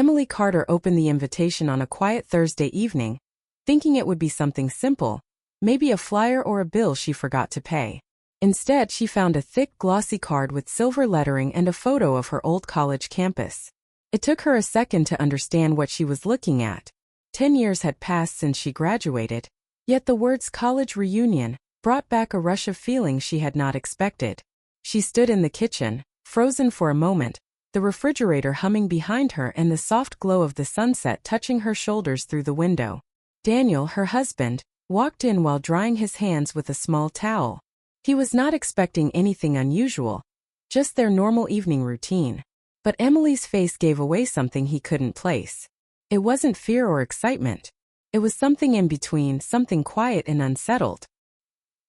Emily Carter opened the invitation on a quiet Thursday evening, thinking it would be something simple, maybe a flyer or a bill she forgot to pay. Instead, she found a thick, glossy card with silver lettering and a photo of her old college campus. It took her a second to understand what she was looking at. 10 years had passed since she graduated, yet the words college reunion brought back a rush of feelings she had not expected. She stood in the kitchen, frozen for a moment, the refrigerator humming behind her and the soft glow of the sunset touching her shoulders through the window. Daniel, her husband, walked in while drying his hands with a small towel. He was not expecting anything unusual, just their normal evening routine. But Emily's face gave away something he couldn't place. It wasn't fear or excitement. It was something in between, something quiet and unsettled.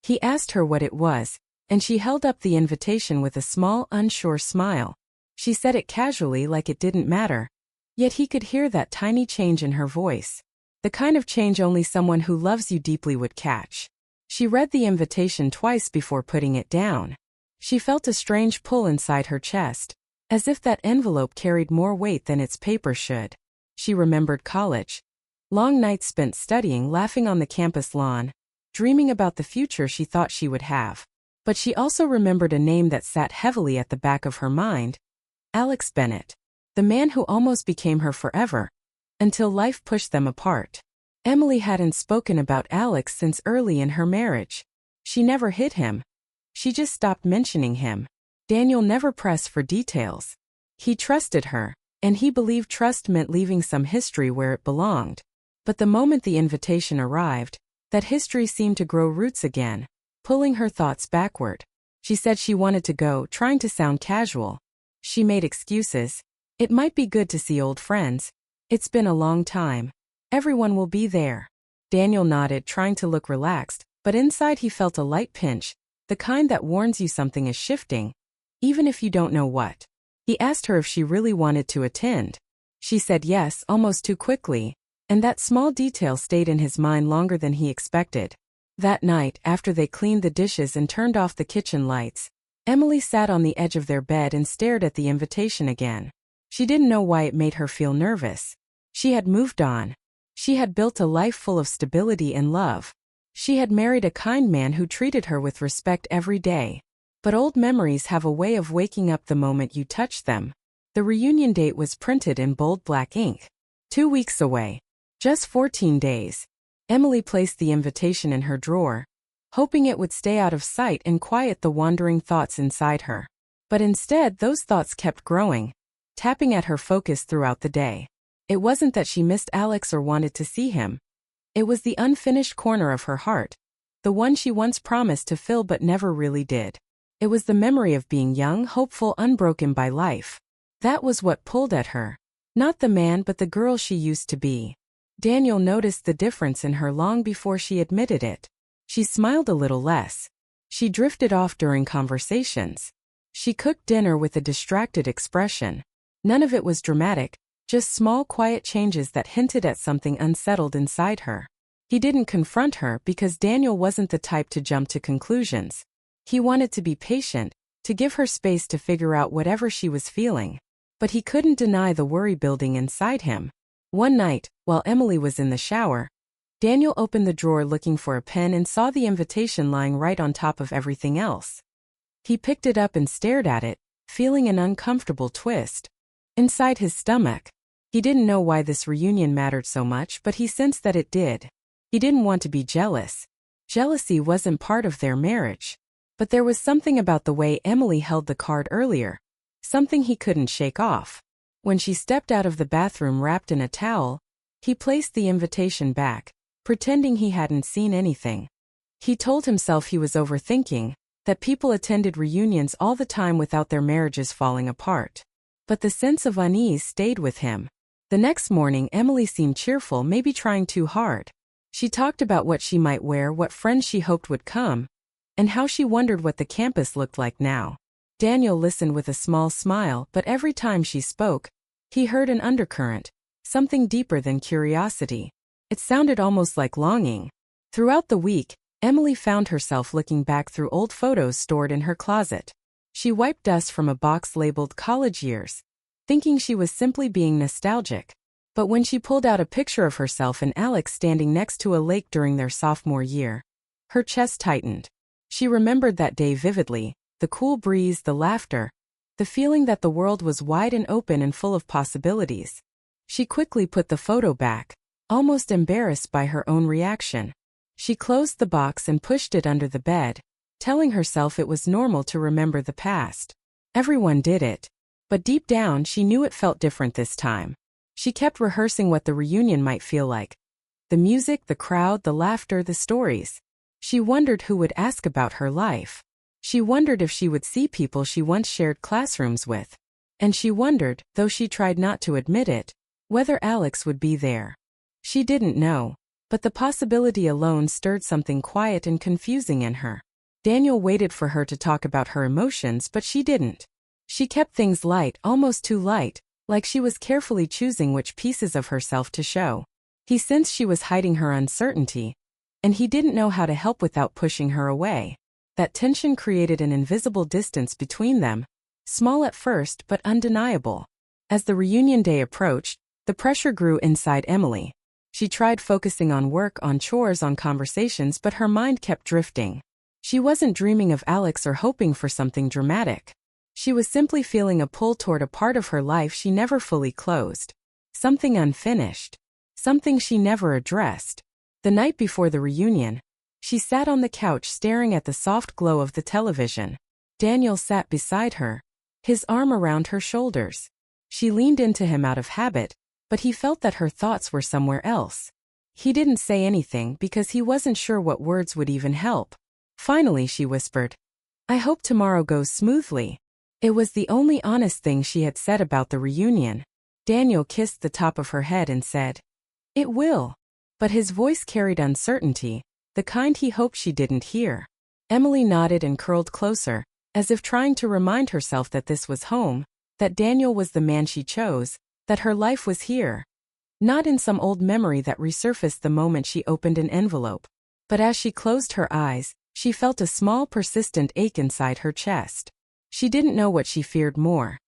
He asked her what it was, and she held up the invitation with a small, unsure smile. She said it casually like it didn't matter, yet he could hear that tiny change in her voice. The kind of change only someone who loves you deeply would catch. She read the invitation twice before putting it down. She felt a strange pull inside her chest, as if that envelope carried more weight than its paper should. She remembered college. Long nights spent studying, laughing on the campus lawn, dreaming about the future she thought she would have. But she also remembered a name that sat heavily at the back of her mind: Alex Bennett. The man who almost became her forever, until life pushed them apart. Emily hadn't spoken about Alex since early in her marriage. She never hid him. She just stopped mentioning him. Daniel never pressed for details. He trusted her, and he believed trust meant leaving some history where it belonged. But the moment the invitation arrived, that history seemed to grow roots again, pulling her thoughts backward. She said she wanted to go, trying to sound casual. She made excuses. It might be good to see old friends. It's been a long time. Everyone will be there. Daniel nodded, trying to look relaxed, but inside he felt a light pinch, the kind that warns you something is shifting, even if you don't know what. He asked her if she really wanted to attend. She said yes, almost too quickly, and that small detail stayed in his mind longer than he expected. That night, after they cleaned the dishes and turned off the kitchen lights, Emily sat on the edge of their bed and stared at the invitation again. She didn't know why it made her feel nervous. She had moved on. She had built a life full of stability and love. She had married a kind man who treated her with respect every day. But old memories have a way of waking up the moment you touch them. The reunion date was printed in bold black ink. 2 weeks away. Just 14 days. Emily placed the invitation in her drawer, hoping it would stay out of sight and quiet the wandering thoughts inside her. But instead, those thoughts kept growing, tapping at her focus throughout the day. It wasn't that she missed Alex or wanted to see him. It was the unfinished corner of her heart, the one she once promised to fill but never really did. It was the memory of being young, hopeful, unbroken by life. That was what pulled at her. Not the man, but the girl she used to be. Daniel noticed the difference in her long before she admitted it. She smiled a little less. She drifted off during conversations. She cooked dinner with a distracted expression. None of it was dramatic, just small quiet changes that hinted at something unsettled inside her. He didn't confront her because Daniel wasn't the type to jump to conclusions. He wanted to be patient, to give her space to figure out whatever she was feeling. But he couldn't deny the worry building inside him. One night, while Emily was in the shower, Daniel opened the drawer looking for a pen and saw the invitation lying right on top of everything else. He picked it up and stared at it, feeling an uncomfortable twist inside his stomach. He didn't know why this reunion mattered so much, but he sensed that it did. He didn't want to be jealous. Jealousy wasn't part of their marriage. But there was something about the way Emily held the card earlier, something he couldn't shake off. When she stepped out of the bathroom wrapped in a towel, he placed the invitation back, pretending he hadn't seen anything. He told himself he was overthinking, that people attended reunions all the time without their marriages falling apart. But the sense of unease stayed with him. The next morning, Emily seemed cheerful, maybe trying too hard. She talked about what she might wear, what friends she hoped would come, and how she wondered what the campus looked like now. Daniel listened with a small smile, but every time she spoke, he heard an undercurrent, something deeper than curiosity. It sounded almost like longing. Throughout the week, Emily found herself looking back through old photos stored in her closet. She wiped dust from a box labeled college years, thinking she was simply being nostalgic. But when she pulled out a picture of herself and Alex standing next to a lake during their sophomore year, her chest tightened. She remembered that day vividly, the cool breeze, the laughter, the feeling that the world was wide and open and full of possibilities. She quickly put the photo back, almost embarrassed by her own reaction. She closed the box and pushed it under the bed, telling herself it was normal to remember the past. Everyone did it. But deep down she knew it felt different this time. She kept rehearsing what the reunion might feel like. The music, the crowd, the laughter, the stories. She wondered who would ask about her life. She wondered if she would see people she once shared classrooms with. And she wondered, though she tried not to admit it, whether Alex would be there. She didn't know, but the possibility alone stirred something quiet and confusing in her. Daniel waited for her to talk about her emotions, but she didn't. She kept things light, almost too light, like she was carefully choosing which pieces of herself to show. He sensed she was hiding her uncertainty, and he didn't know how to help without pushing her away. That tension created an invisible distance between them, small at first but undeniable. As the reunion day approached, the pressure grew inside Emily. She tried focusing on work, on chores, on conversations, but her mind kept drifting. She wasn't dreaming of Alex or hoping for something dramatic. She was simply feeling a pull toward a part of her life she never fully closed. Something unfinished. Something she never addressed. The night before the reunion, she sat on the couch staring at the soft glow of the television. Daniel sat beside her, his arm around her shoulders. She leaned into him out of habit, but he felt that her thoughts were somewhere else. He didn't say anything because he wasn't sure what words would even help. Finally she whispered, "I hope tomorrow goes smoothly." It was the only honest thing she had said about the reunion. Daniel kissed the top of her head and said, "It will." But his voice carried uncertainty, the kind he hoped she didn't hear. Emily nodded and curled closer, as if trying to remind herself that this was home, that Daniel was the man she chose, that her life was here. Not in some old memory that resurfaced the moment she opened an envelope. But as she closed her eyes, she felt a small persistent ache inside her chest. She didn't know what she feared more,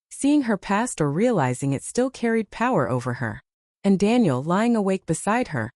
seeing her past or realizing it still carried power over her. And Daniel, lying awake beside her,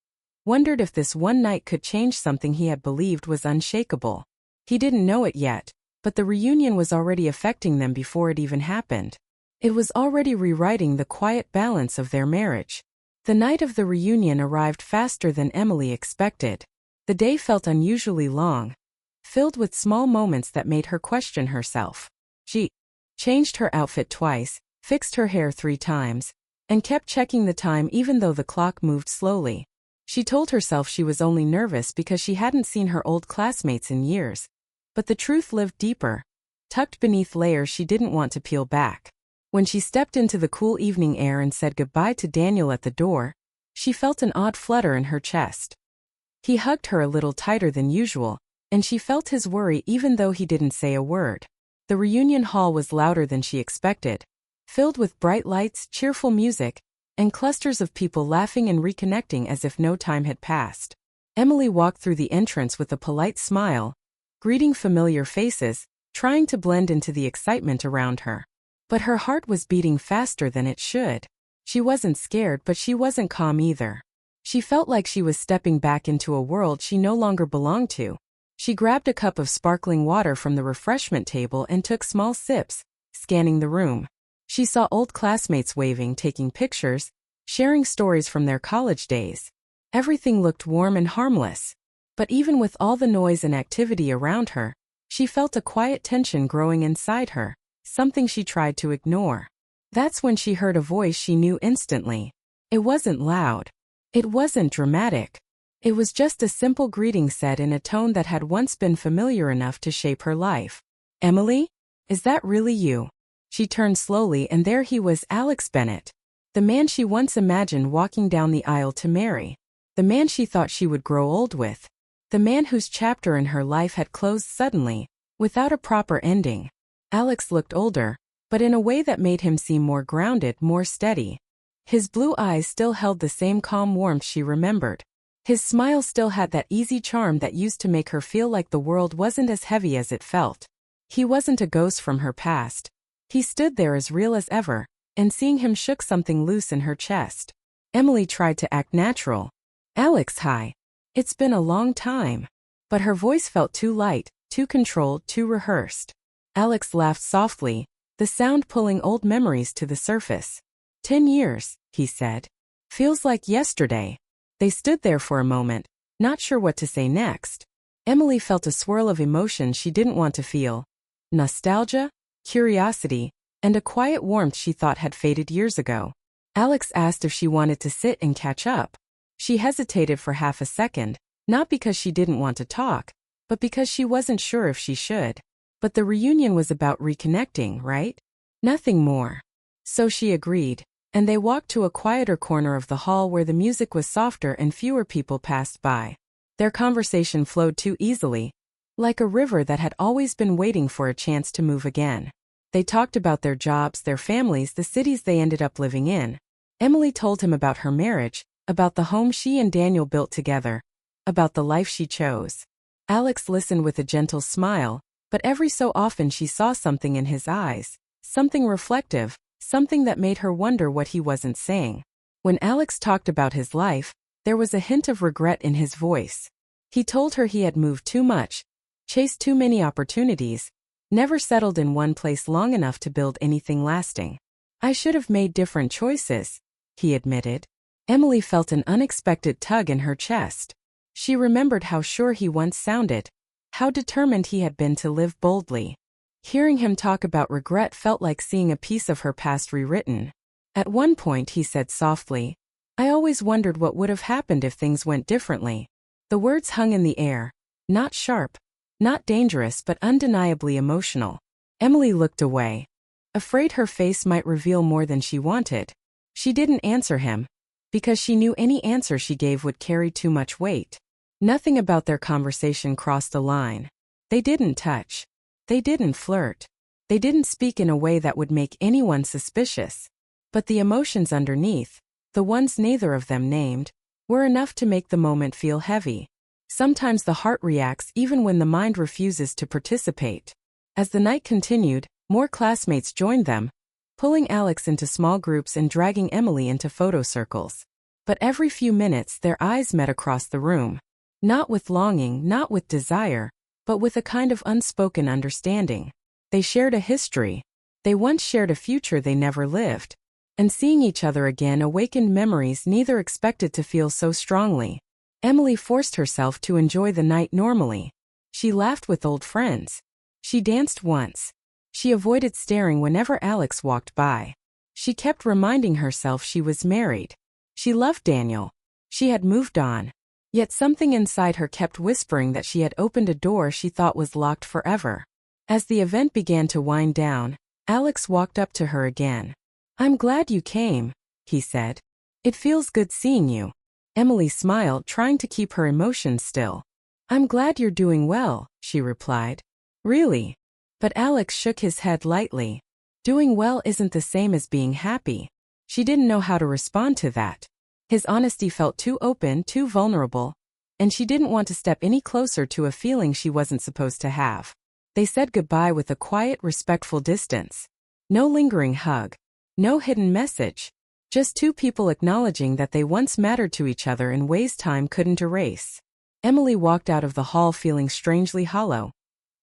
wondered if this one night could change something he had believed was unshakable. He didn't know it yet, but the reunion was already affecting them before it even happened. It was already rewriting the quiet balance of their marriage. The night of the reunion arrived faster than Emily expected. The day felt unusually long, filled with small moments that made her question herself. She changed her outfit twice, fixed her hair 3 times, and kept checking the time even though the clock moved slowly. She told herself she was only nervous because she hadn't seen her old classmates in years. But the truth lived deeper, tucked beneath layers she didn't want to peel back. When she stepped into the cool evening air and said goodbye to Daniel at the door, she felt an odd flutter in her chest. He hugged her a little tighter than usual, and she felt his worry even though he didn't say a word. The reunion hall was louder than she expected, filled with bright lights, cheerful music, and clusters of people laughing and reconnecting as if no time had passed. Emily walked through the entrance with a polite smile, greeting familiar faces, trying to blend into the excitement around her. But her heart was beating faster than it should. She wasn't scared, but she wasn't calm either. She felt like she was stepping back into a world she no longer belonged to. She grabbed a cup of sparkling water from the refreshment table and took small sips, scanning the room. She saw old classmates waving, taking pictures, sharing stories from their college days. Everything looked warm and harmless. But even with all the noise and activity around her, she felt a quiet tension growing inside her, something she tried to ignore. That's when she heard a voice she knew instantly. It wasn't loud. It wasn't dramatic. It was just a simple greeting said in a tone that had once been familiar enough to shape her life. "Emily? Is that really you?" She turned slowly and there he was, Alex Bennett. The man she once imagined walking down the aisle to marry. The man she thought she would grow old with. The man whose chapter in her life had closed suddenly, without a proper ending. Alex looked older, but in a way that made him seem more grounded, more steady. His blue eyes still held the same calm warmth she remembered. His smile still had that easy charm that used to make her feel like the world wasn't as heavy as it felt. He wasn't a ghost from her past. He stood there as real as ever, and seeing him shook something loose in her chest. Emily tried to act natural. "Alex, hi. It's been a long time." But her voice felt too light, too controlled, too rehearsed. Alex laughed softly, the sound pulling old memories to the surface. 10 years, he said. "Feels like yesterday." They stood there for a moment, not sure what to say next. Emily felt a swirl of emotions she didn't want to feel. Nostalgia, curiosity, and a quiet warmth she thought had faded years ago. Alex asked if she wanted to sit and catch up. She hesitated for half a second, not because she didn't want to talk, but because she wasn't sure if she should. But the reunion was about reconnecting, right? Nothing more. So she agreed, and they walked to a quieter corner of the hall where the music was softer and fewer people passed by. Their conversation flowed too easily, like a river that had always been waiting for a chance to move again. They talked about their jobs, their families, the cities they ended up living in. Emily told him about her marriage, about the home she and Daniel built together, about the life she chose. Alex listened with a gentle smile, but every so often she saw something in his eyes, something reflective, something that made her wonder what he wasn't saying. When Alex talked about his life, there was a hint of regret in his voice. He told her he had moved too much, chased too many opportunities, never settled in one place long enough to build anything lasting. "I should have made different choices," he admitted. Emily felt an unexpected tug in her chest. She remembered how sure he once sounded, how determined he had been to live boldly. Hearing him talk about regret felt like seeing a piece of her past rewritten. At one point he said softly, "I always wondered what would have happened if things went differently." The words hung in the air, not sharp, not dangerous but undeniably emotional. Emily looked away, afraid her face might reveal more than she wanted. She didn't answer him, because she knew any answer she gave would carry too much weight. Nothing about their conversation crossed the line. They didn't touch. They didn't flirt. They didn't speak in a way that would make anyone suspicious. But the emotions underneath, the ones neither of them named, were enough to make the moment feel heavy. Sometimes the heart reacts even when the mind refuses to participate. As the night continued, more classmates joined them, pulling Alex into small groups and dragging Emily into photo circles. But every few minutes their eyes met across the room. Not with longing, not with desire, but with a kind of unspoken understanding. They shared a history. They once shared a future they never lived. And seeing each other again awakened memories neither expected to feel so strongly. Emily forced herself to enjoy the night normally. She laughed with old friends. She danced once. She avoided staring whenever Alex walked by. She kept reminding herself she was married. She loved Daniel. She had moved on. Yet something inside her kept whispering that she had opened a door she thought was locked forever. As the event began to wind down, Alex walked up to her again. "I'm glad you came," he said. "It feels good seeing you." Emily smiled, trying to keep her emotions still. "I'm glad you're doing well," she replied. "Really?" But Alex shook his head lightly. Doing well isn't the same as being happy. She didn't know how to respond to that. His honesty felt too open, too vulnerable, and she didn't want to step any closer to a feeling she wasn't supposed to have. They said goodbye with a quiet, respectful distance. No lingering hug. No hidden message. Just two people acknowledging that they once mattered to each other in ways time couldn't erase. Emily walked out of the hall feeling strangely hollow,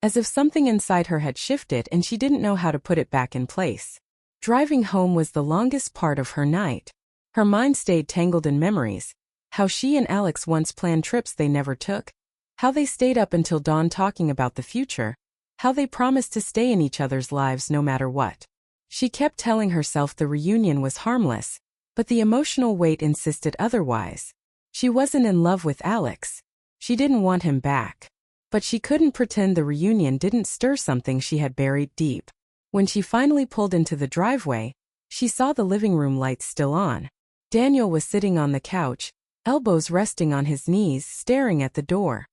as if something inside her had shifted and she didn't know how to put it back in place. Driving home was the longest part of her night. Her mind stayed tangled in memories. How she and Alex once planned trips they never took. How they stayed up until dawn talking about the future. How they promised to stay in each other's lives no matter what. She kept telling herself the reunion was harmless, but the emotional weight insisted otherwise. She wasn't in love with Alex. She didn't want him back. But she couldn't pretend the reunion didn't stir something she had buried deep. When she finally pulled into the driveway, she saw the living room lights still on. Daniel was sitting on the couch, elbows resting on his knees, staring at the door.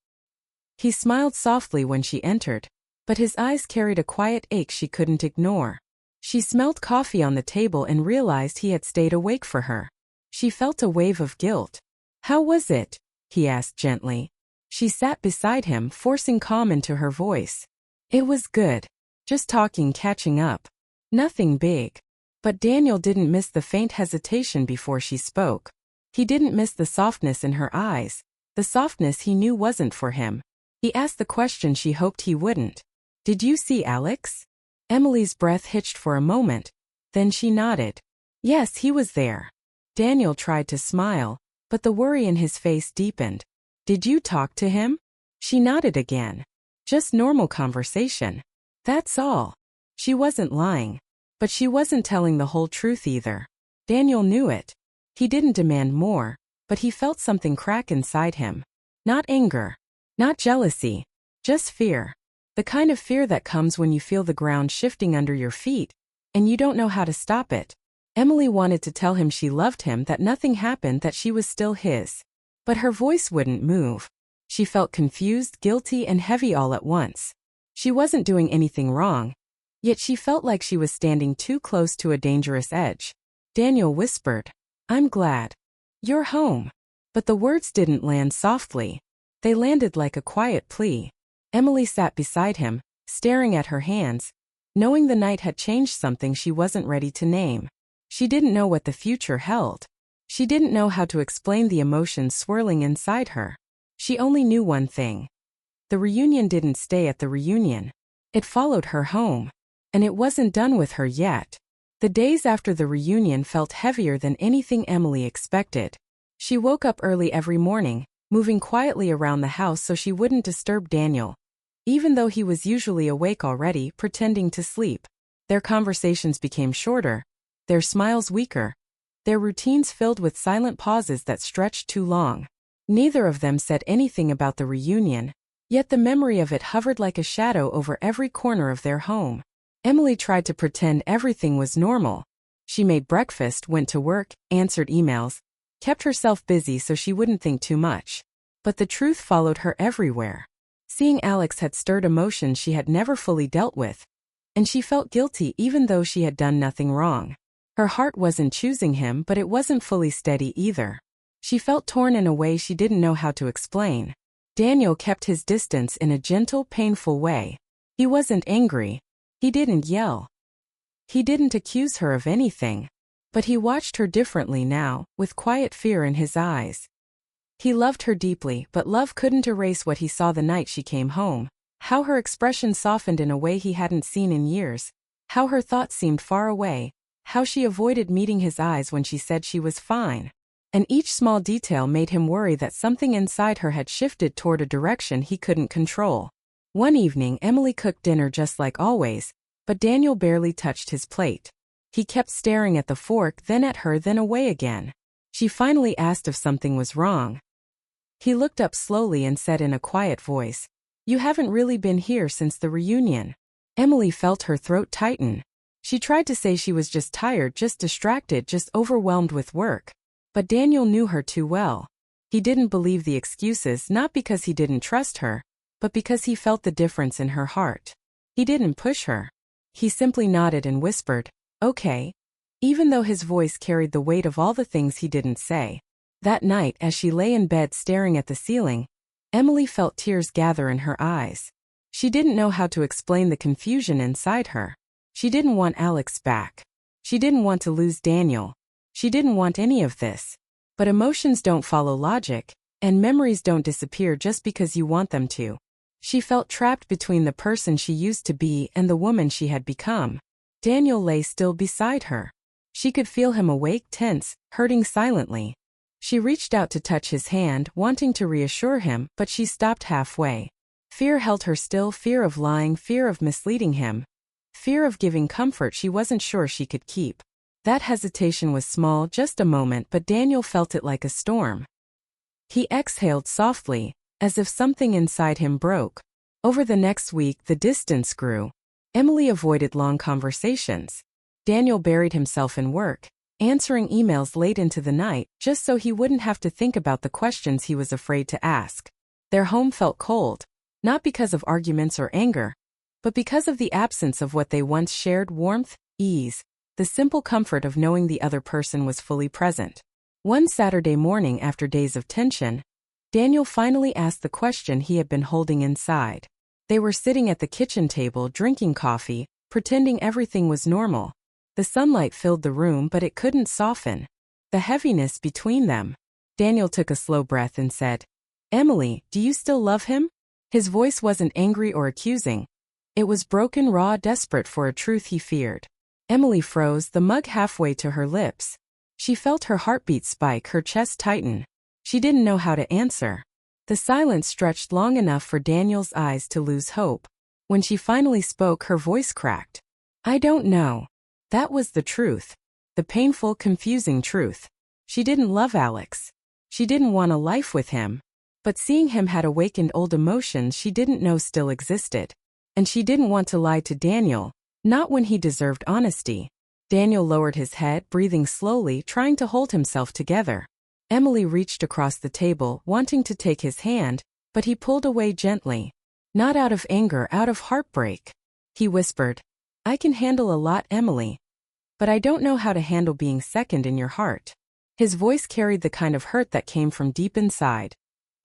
He smiled softly when she entered, but his eyes carried a quiet ache she couldn't ignore. She smelled coffee on the table and realized he had stayed awake for her. She felt a wave of guilt. "How was it?" he asked gently. She sat beside him, forcing calm into her voice. "It was good. Just talking, catching up. Nothing big." But Daniel didn't miss the faint hesitation before she spoke. He didn't miss the softness in her eyes, the softness he knew wasn't for him. He asked the question she hoped he wouldn't. "Did you see Alex?" Emily's breath hitched for a moment, then she nodded. Yes, he was there. Daniel tried to smile, but the worry in his face deepened. "Did you talk to him?" She nodded again. "Just normal conversation. That's all." She wasn't lying. But she wasn't telling the whole truth either. Daniel knew it. He didn't demand more, but he felt something crack inside him. Not anger. Not jealousy. Just fear. The kind of fear that comes when you feel the ground shifting under your feet, and you don't know how to stop it. Emily wanted to tell him she loved him, that nothing happened, that she was still his. But her voice wouldn't move. She felt confused, guilty, and heavy all at once. She wasn't doing anything wrong. Yet she felt like she was standing too close to a dangerous edge. Daniel whispered, "I'm glad you're home." But the words didn't land softly. They landed like a quiet plea. Emily sat beside him, staring at her hands, knowing the night had changed something she wasn't ready to name. She didn't know what the future held. She didn't know how to explain the emotions swirling inside her. She only knew one thing. The reunion didn't stay at the reunion. It followed her home. And it wasn't done with her yet. The days after the reunion felt heavier than anything Emily expected. She woke up early every morning, moving quietly around the house so she wouldn't disturb Daniel, even though he was usually awake already, pretending to sleep. Their conversations became shorter, their smiles weaker, their routines filled with silent pauses that stretched too long. Neither of them said anything about the reunion, yet the memory of it hovered like a shadow over every corner of their home. Emily tried to pretend everything was normal. She made breakfast, went to work, answered emails, kept herself busy so she wouldn't think too much. But the truth followed her everywhere. Seeing Alex had stirred emotions she had never fully dealt with, and she felt guilty even though she had done nothing wrong. Her heart wasn't choosing him, but it wasn't fully steady either. She felt torn in a way she didn't know how to explain. Daniel kept his distance in a gentle, painful way. He wasn't angry. He didn't yell. He didn't accuse her of anything. But he watched her differently now, with quiet fear in his eyes. He loved her deeply, but love couldn't erase what he saw the night she came home. How her expression softened in a way he hadn't seen in years. How her thoughts seemed far away. How she avoided meeting his eyes when she said she was fine. And each small detail made him worry that something inside her had shifted toward a direction he couldn't control. One evening, Emily cooked dinner just like always, but Daniel barely touched his plate. He kept staring at the fork, then at her, then away again. She finally asked if something was wrong. He looked up slowly and said in a quiet voice, "You haven't really been here since the reunion." Emily felt her throat tighten. She tried to say she was just tired, just distracted, just overwhelmed with work. But Daniel knew her too well. He didn't believe the excuses, not because he didn't trust her, but because he felt the difference in her heart. He didn't push her. He simply nodded and whispered, "Okay," even though his voice carried the weight of all the things he didn't say. That night, as she lay in bed staring at the ceiling, Emily felt tears gather in her eyes. She didn't know how to explain the confusion inside her. She didn't want Alex back. She didn't want to lose Daniel. She didn't want any of this. But emotions don't follow logic, and memories don't disappear just because you want them to. She felt trapped between the person she used to be and the woman she had become. Daniel lay still beside her. She could feel him awake, tense, hurting silently. She reached out to touch his hand, wanting to reassure him, but she stopped halfway. Fear held her still, fear of lying, fear of misleading him, fear of giving comfort she wasn't sure she could keep. That hesitation was small, just a moment, but Daniel felt it like a storm. He exhaled softly, as if something inside him broke. Over the next week, the distance grew. Emily avoided long conversations. Daniel buried himself in work, answering emails late into the night, just so he wouldn't have to think about the questions he was afraid to ask. Their home felt cold, not because of arguments or anger, but because of the absence of what they once shared: warmth, ease, the simple comfort of knowing the other person was fully present. One Saturday morning, after days of tension, Daniel finally asked the question he had been holding inside. They were sitting at the kitchen table drinking coffee, pretending everything was normal. The sunlight filled the room, but it couldn't soften the heaviness between them. Daniel took a slow breath and said, "Emily, do you still love him?" His voice wasn't angry or accusing. It was broken, raw, desperate for a truth he feared. Emily froze, the mug halfway to her lips. She felt her heartbeat spike, her chest tighten. She didn't know how to answer. The silence stretched long enough for Daniel's eyes to lose hope. When she finally spoke, her voice cracked. "I don't know." That was the truth. The painful, confusing truth. She didn't love Alex. She didn't want a life with him. But seeing him had awakened old emotions she didn't know still existed. And she didn't want to lie to Daniel, not when he deserved honesty. Daniel lowered his head, breathing slowly, trying to hold himself together. Emily reached across the table, wanting to take his hand, but he pulled away gently. Not out of anger, out of heartbreak. He whispered, "I can handle a lot, Emily. But I don't know how to handle being second in your heart." His voice carried the kind of hurt that came from deep inside.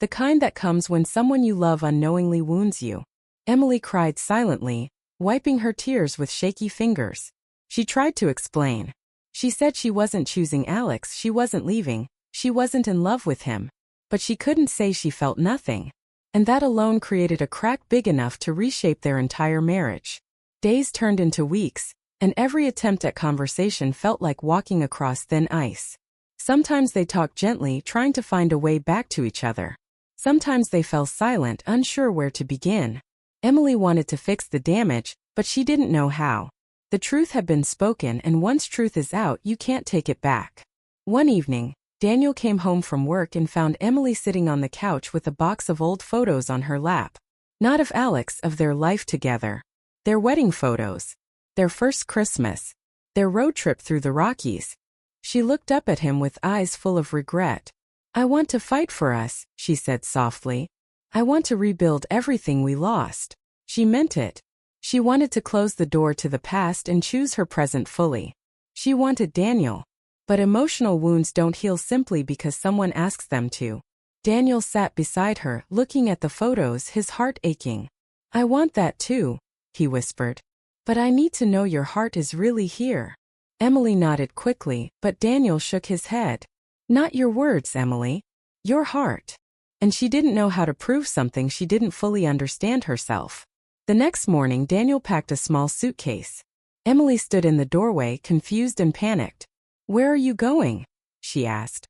The kind that comes when someone you love unknowingly wounds you. Emily cried silently, wiping her tears with shaky fingers. She tried to explain. She said she wasn't choosing Alex, she wasn't leaving, she wasn't in love with him. But she couldn't say she felt nothing. And that alone created a crack big enough to reshape their entire marriage. Days turned into weeks, and every attempt at conversation felt like walking across thin ice. Sometimes they talked gently, trying to find a way back to each other. Sometimes they fell silent, unsure where to begin. Emily wanted to fix the damage, but she didn't know how. The truth had been spoken, and once truth is out, you can't take it back. One evening, Daniel came home from work and found Emily sitting on the couch with a box of old photos on her lap. Not of Alex, of their life together. Their wedding photos. Their first Christmas. Their road trip through the Rockies. She looked up at him with eyes full of regret. "I want to fight for us," she said softly. "I want to rebuild everything we lost." She meant it. She wanted to close the door to the past and choose her present fully. She wanted Daniel. But emotional wounds don't heal simply because someone asks them to. Daniel sat beside her, looking at the photos, his heart aching. "I want that too," he whispered. "But I need to know your heart is really here." Emily nodded quickly, but Daniel shook his head. "Not your words, Emily. Your heart." And she didn't know how to prove something she didn't fully understand herself. The next morning, Daniel packed a small suitcase. Emily stood in the doorway, confused and panicked. "Where are you going?" she asked.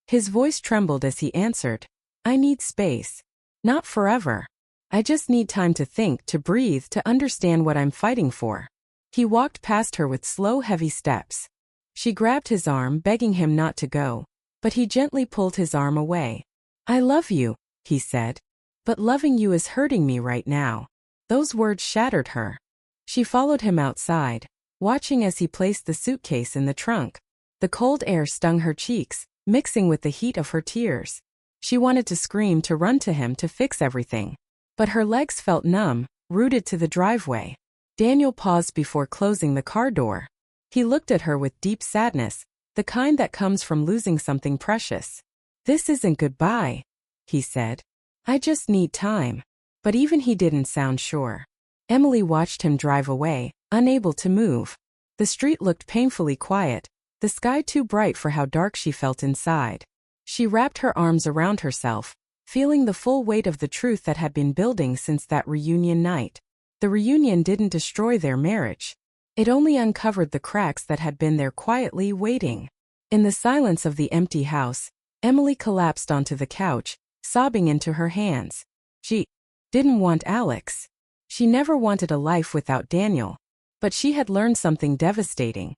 His voice trembled as he answered, "I need space. Not forever. I just need time to think, to breathe, to understand what I'm fighting for." He walked past her with slow, heavy steps. She grabbed his arm, begging him not to go, but he gently pulled his arm away. "I love you," he said. "But loving you is hurting me right now." Those words shattered her. She followed him outside, watching as he placed the suitcase in the trunk. The cold air stung her cheeks, mixing with the heat of her tears. She wanted to scream, to run to him, to fix everything. But her legs felt numb, rooted to the driveway. Daniel paused before closing the car door. He looked at her with deep sadness, the kind that comes from losing something precious. "This isn't goodbye," he said. "I just need time." But even he didn't sound sure. Emily watched him drive away, unable to move. The street looked painfully quiet, the sky too bright for how dark she felt inside. She wrapped her arms around herself, feeling the full weight of the truth that had been building since that reunion night. The reunion didn't destroy their marriage. It only uncovered the cracks that had been there quietly waiting. In the silence of the empty house, Emily collapsed onto the couch, sobbing into her hands. She didn't want Alex. She never wanted a life without Daniel. But she had learned something devastating.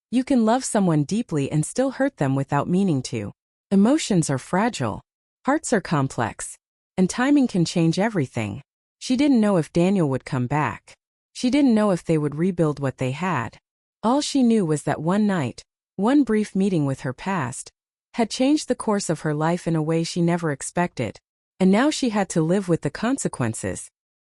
You can love someone deeply and still hurt them without meaning to. Emotions are fragile. Hearts are complex. And timing can change everything. She didn't know if Daniel would come back. She didn't know if they would rebuild what they had. All she knew was that one night, one brief meeting with her past, had changed the course of her life in a way she never expected. And now she had to live with the consequences.